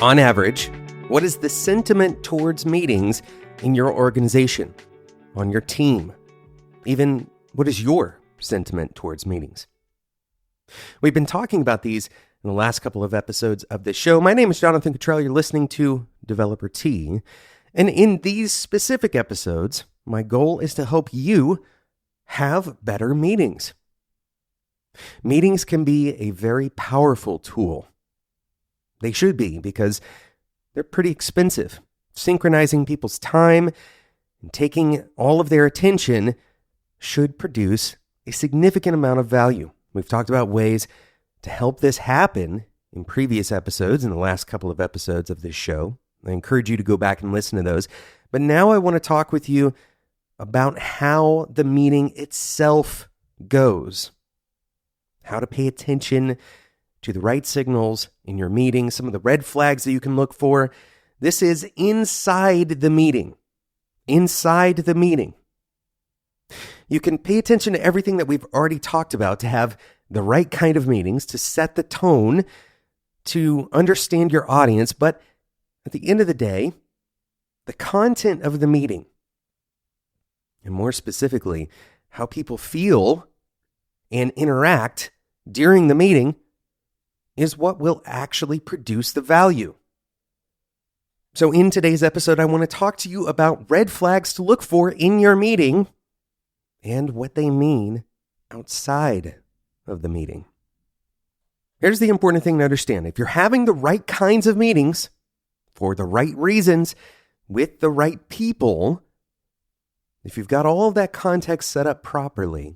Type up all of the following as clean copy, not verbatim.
On average, what is the sentiment towards meetings in your organization, on your team? Even what is your sentiment towards meetings? We've been talking about these in the last couple of episodes of this show. My name is Jonathan Cottrell. You're listening to Developer T. And in these specific episodes, my goal is to help you have better meetings. Meetings can be a very powerful tool. They should be, because they're pretty expensive. Synchronizing people's time and taking all of their attention should produce a significant amount of value. We've talked about ways to help this happen in previous episodes, in the last couple of episodes of this show. I encourage you to go back and listen to those. But now I want to talk with you about how the meeting itself goes. How to pay attention to the right signals in your meeting, some of the red flags that you can look for. This is inside the meeting. Inside the meeting. You can pay attention to everything that we've already talked about to have the right kind of meetings, to set the tone, to understand your audience. But at the end of the day, the content of the meeting, and more specifically, how people feel and interact during the meeting, is what will actually produce the value. So in today's episode, I want to talk to you about red flags to look for in your meeting and what they mean outside of the meeting. Here's the important thing to understand. If you're having the right kinds of meetings for the right reasons with the right people, if you've got all of that context set up properly,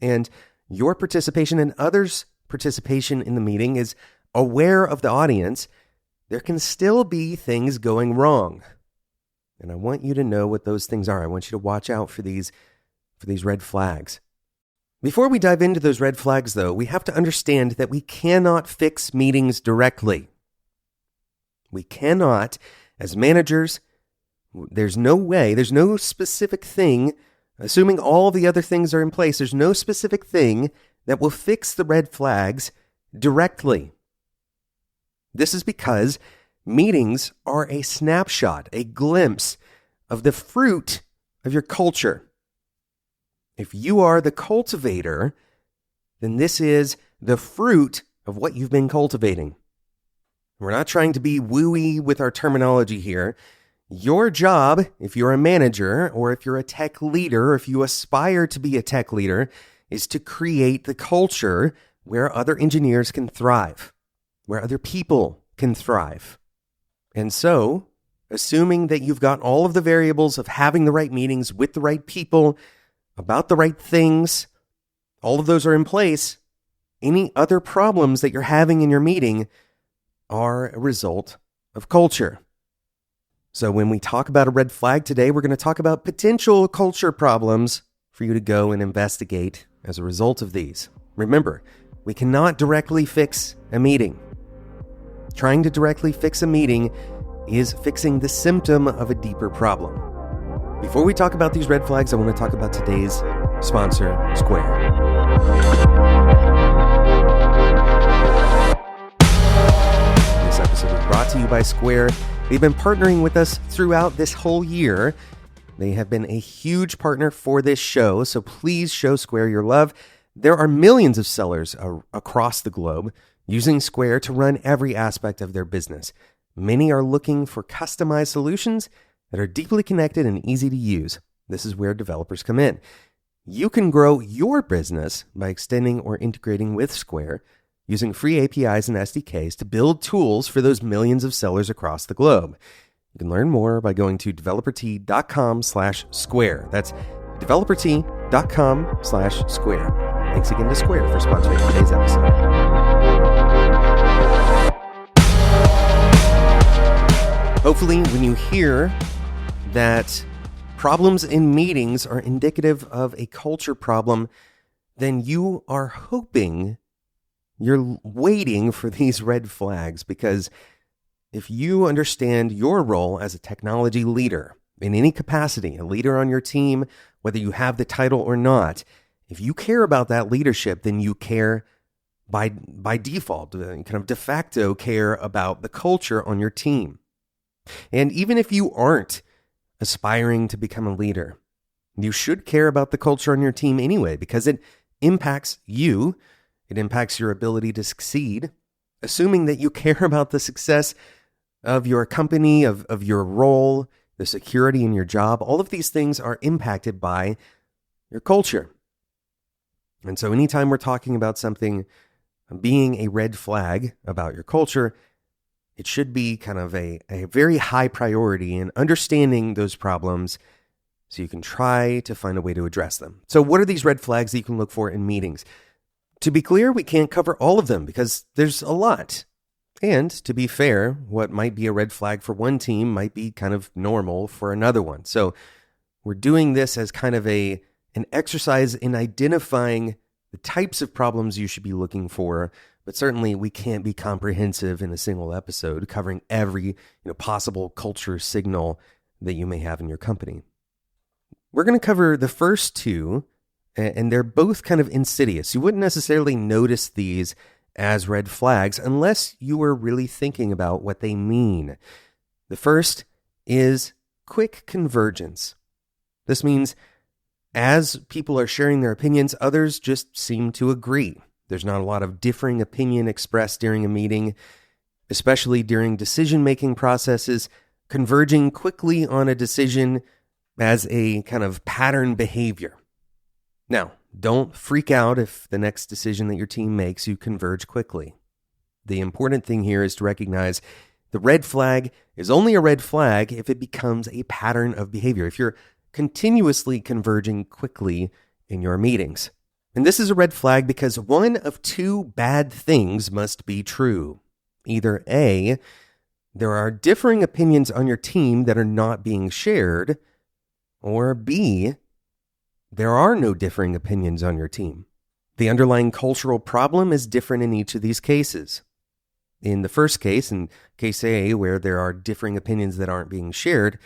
and your participation and others' participation in the meeting is aware of the audience, there can still be things going wrong. And I want you to know what those things are. I want you to watch out for these red flags. Before we dive into those red flags, though, we have to understand that we cannot fix meetings directly. We cannot, as managers, there's no way, there's no specific thing, assuming all the other things are in place, there's no specific thing that will fix the red flags directly. This is because meetings are a snapshot, a glimpse of the fruit of your culture. If you are the cultivator, then this is the fruit of what you've been cultivating. We're not trying to be wooey with our terminology here. Your job, if you're a manager or if you're a tech leader, or if you aspire to be a tech leader, is to create the culture where other engineers can thrive, where other people can thrive. And so, assuming that you've got all of the variables of having the right meetings with the right people, about the right things, all of those are in place, any other problems that you're having in your meeting are a result of culture. So when we talk about a red flag today, we're going to talk about potential culture problems for you to go and investigate as a result of these. Remember, we cannot directly fix a meeting. Trying to directly fix a meeting is fixing the symptom of a deeper problem. Before we talk about these red flags, I want to talk about today's sponsor, Square. This episode is brought to you by Square. They've been partnering with us throughout this whole year. They have been a huge partner for this show, so please show Square your love. There are millions of sellers across the globe using Square to run every aspect of their business. Many are looking for customized solutions that are deeply connected and easy to use. This is where developers come in. You can grow your business by extending or integrating with Square using free APIs and SDKs to build tools for those millions of sellers across the globe. You can learn more by going to developert.com/square. That's developert.com/square. Thanks again to Square for sponsoring today's episode. Hopefully, when you hear that problems in meetings are indicative of a culture problem, then you are hoping, you're waiting for these red flags, because if you understand your role as a technology leader in any capacity, a leader on your team, whether you have the title or not, if you care about that leadership, then you care by default, kind of de facto care about the culture on your team. And even if you aren't aspiring to become a leader, you should care about the culture on your team anyway, because it impacts you. It impacts your ability to succeed. Assuming that you care about the success of your company, of your role, the security in your job, all of these things are impacted by your culture. And so anytime we're talking about something being a red flag about your culture, it should be kind of a very high priority in understanding those problems so you can try to find a way to address them. So what are these red flags that you can look for in meetings? To be clear, we can't cover all of them because there's a lot. And to be fair, what might be a red flag for one team might be kind of normal for another one. So we're doing this as kind of an exercise in identifying the types of problems you should be looking for, but certainly we can't be comprehensive in a single episode covering every possible culture signal that you may have in your company. We're going to cover the first two, and they're both kind of insidious. You wouldn't necessarily notice these as red flags unless you were really thinking about what they mean. The first is quick convergence. This means as people are sharing their opinions, others just seem to agree. There's not a lot of differing opinion expressed during a meeting, especially during decision-making processes. Converging quickly on a decision as a kind of pattern behavior. Now, don't freak out if the next decision that your team makes, you converge quickly. The important thing here is to recognize the red flag is only a red flag if it becomes a pattern of behavior, if you're continuously converging quickly in your meetings. And this is a red flag because one of two bad things must be true. Either A, there are differing opinions on your team that are not being shared, or B, there are no differing opinions on your team. The underlying cultural problem is different in each of these cases. In the first case, in case A, where there are differing opinions that aren't being shared,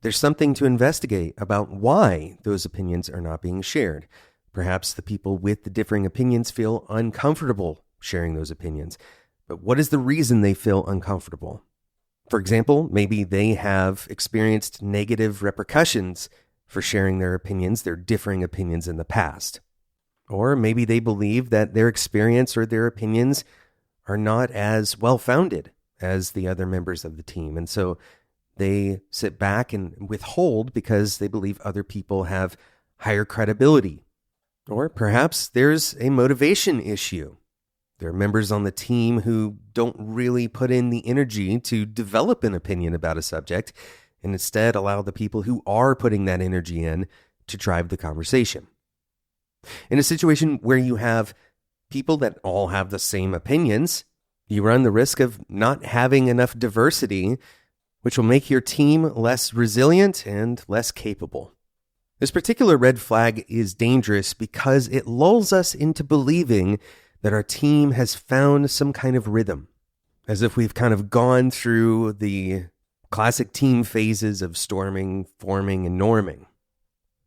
there's something to investigate about why those opinions are not being shared. Perhaps the people with the differing opinions feel uncomfortable sharing those opinions. But what is the reason they feel uncomfortable? For example, maybe they have experienced negative repercussions for sharing their opinions, their differing opinions in the past. Or maybe they believe that their experience or their opinions are not as well-founded as the other members of the team. And so they sit back and withhold because they believe other people have higher credibility. Or perhaps there's a motivation issue. There are members on the team who don't really put in the energy to develop an opinion about a subject and instead allow the people who are putting that energy in to drive the conversation. In a situation where you have people that all have the same opinions, you run the risk of not having enough diversity, which will make your team less resilient and less capable. This particular red flag is dangerous because it lulls us into believing that our team has found some kind of rhythm, as if we've kind of gone through the classic team phases of storming, forming, and norming.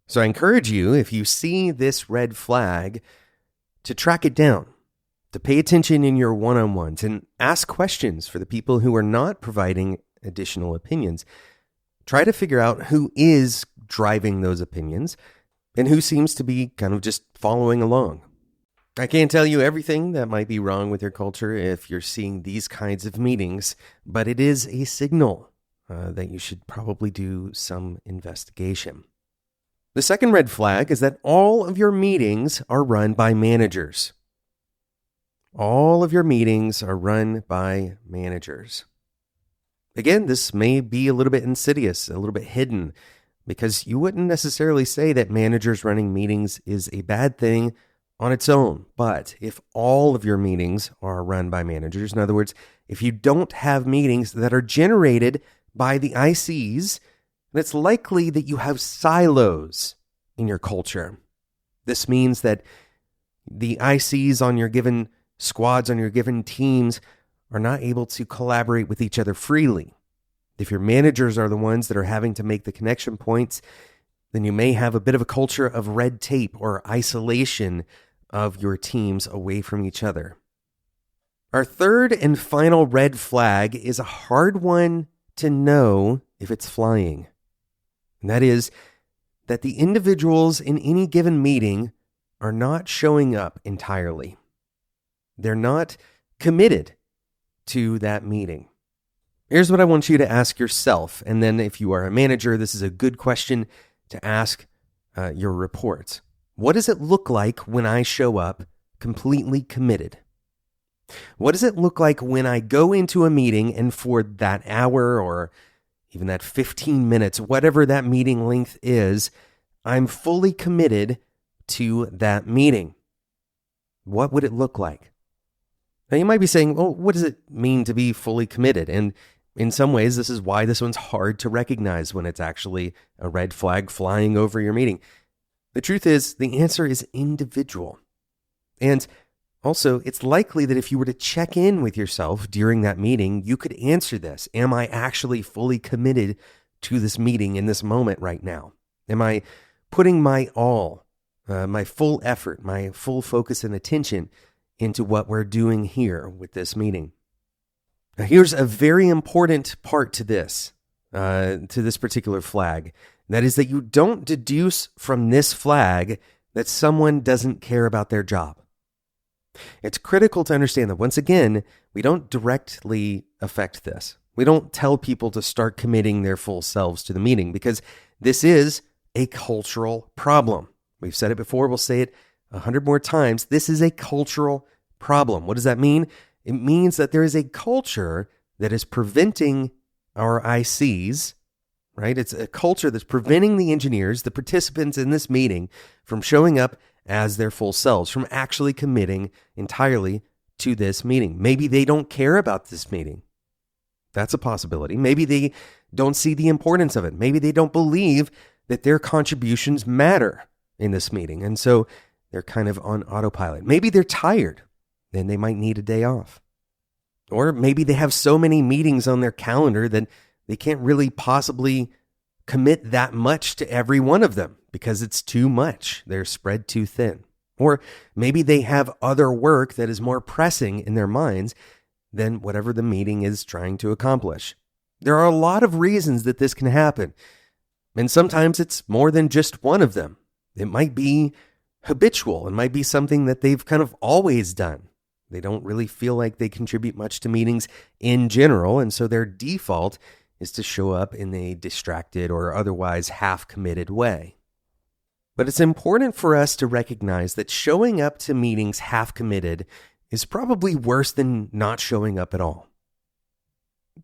So I encourage you, if you see this red flag, to track it down, to pay attention in your one-on-ones and ask questions for the people who are not providing additional opinions. Try to figure out who is driving those opinions and who seems to be kind of just following along. I can't tell you everything that might be wrong with your culture if you're seeing these kinds of meetings, but it is a signal that you should probably do some investigation. The second red flag is that all of your meetings are run by managers. All of your meetings are run by managers. Again, this may be a little bit insidious, a little bit hidden, because you wouldn't necessarily say that managers running meetings is a bad thing on its own. But if all of your meetings are run by managers, in other words, if you don't have meetings that are generated by the ICs, then it's likely that you have silos in your culture. This means that the ICs on your given squads, on your given teams, are not able to collaborate with each other freely. If your managers are the ones that are having to make the connection points, then you may have a bit of a culture of red tape or isolation of your teams away from each other. Our third and final red flag is a hard one to know if it's flying. And that is that the individuals in any given meeting are not showing up entirely. They're not committed to that meeting. Here's what I want you to ask yourself. And then if you are a manager, this is a good question to ask your reports. What does it look like when I show up completely committed? What does it look like when I go into a meeting and for that hour or even that 15 minutes, whatever that meeting length is, I'm fully committed to that meeting? What would it look like? Now you might be saying, well, what does it mean to be fully committed? And in some ways, this is why this one's hard to recognize when it's actually a red flag flying over your meeting. The truth is, the answer is individual. And also, it's likely that if you were to check in with yourself during that meeting, you could answer this. Am I actually fully committed to this meeting in this moment right now? Am I putting my all, my full effort, my full focus and attention into what we're doing here with this meeting? Now, here's a very important part to this particular flag. That is that you don't deduce from this flag that someone doesn't care about their job. It's critical to understand that, once again, we don't directly affect this. We don't tell people to start committing their full selves to the meeting because this is a cultural problem. We've said it before. We'll say it 100 more times. This is a cultural problem. What does that mean? It means that there is a culture that is preventing our ICs, right? It's a culture that's preventing the engineers, the participants in this meeting, from showing up as their full selves, from actually committing entirely to this meeting. Maybe they don't care about this meeting. That's a possibility. Maybe they don't see the importance of it. Maybe they don't believe that their contributions matter in this meeting. And so they're kind of on autopilot. Maybe they're tired. Then they might need a day off. Or maybe they have so many meetings on their calendar that they can't really possibly commit that much to every one of them because it's too much. They're spread too thin. Or maybe they have other work that is more pressing in their minds than whatever the meeting is trying to accomplish. There are a lot of reasons that this can happen. And sometimes it's more than just one of them. It might be habitual. It might be something that they've kind of always done. They don't really feel like they contribute much to meetings in general, and so their default is to show up in a distracted or otherwise half-committed way. But it's important for us to recognize that showing up to meetings half-committed is probably worse than not showing up at all.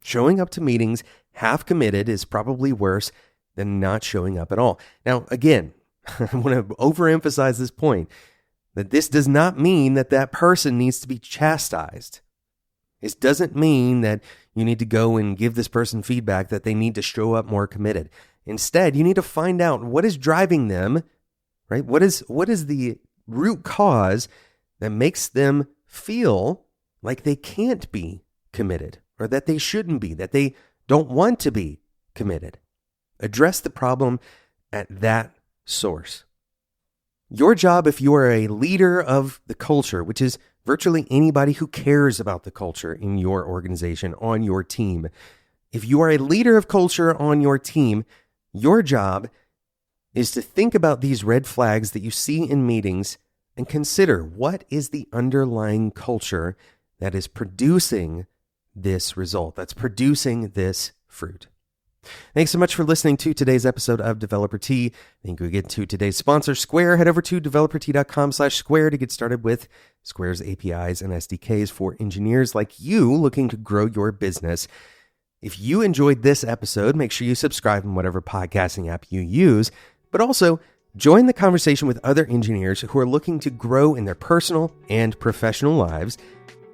Showing up to meetings half-committed is probably worse than not showing up at all. Now, again, I want to overemphasize this point, that this does not mean that that person needs to be chastised. This doesn't mean that you need to go and give this person feedback that they need to show up more committed. Instead, you need to find out what is driving them, right? What is the root cause that makes them feel like they can't be committed, or that they shouldn't be, that they don't want to be committed. Address the problem at that source. Your job, if you are a leader of the culture, which is virtually anybody who cares about the culture in your organization, on your team, if you are a leader of culture on your team, your job is to think about these red flags that you see in meetings and consider what is the underlying culture that is producing this result, that's producing this fruit. Thanks so much for listening to today's episode of Developer Tea. Thank you again to today's sponsor, Square. Head over to developertea.com/Square to get started with Square's APIs and SDKs for engineers like you looking to grow your business. If you enjoyed this episode, make sure you subscribe in whatever podcasting app you use, but also join the conversation with other engineers who are looking to grow in their personal and professional lives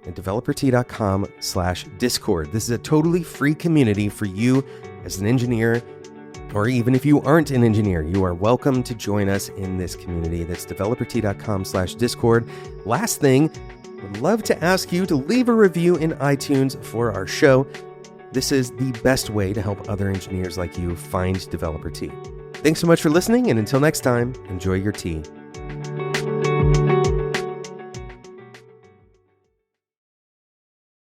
at developertea.com/Discord. This is a totally free community for you as an engineer, or even if you aren't an engineer, you are welcome to join us in this community. That's developertea.com/Discord. Last thing, would love to ask you to leave a review in iTunes for our show. This is the best way to help other engineers like you find Developer Tea. Thanks so much for listening, and until next time, enjoy your tea.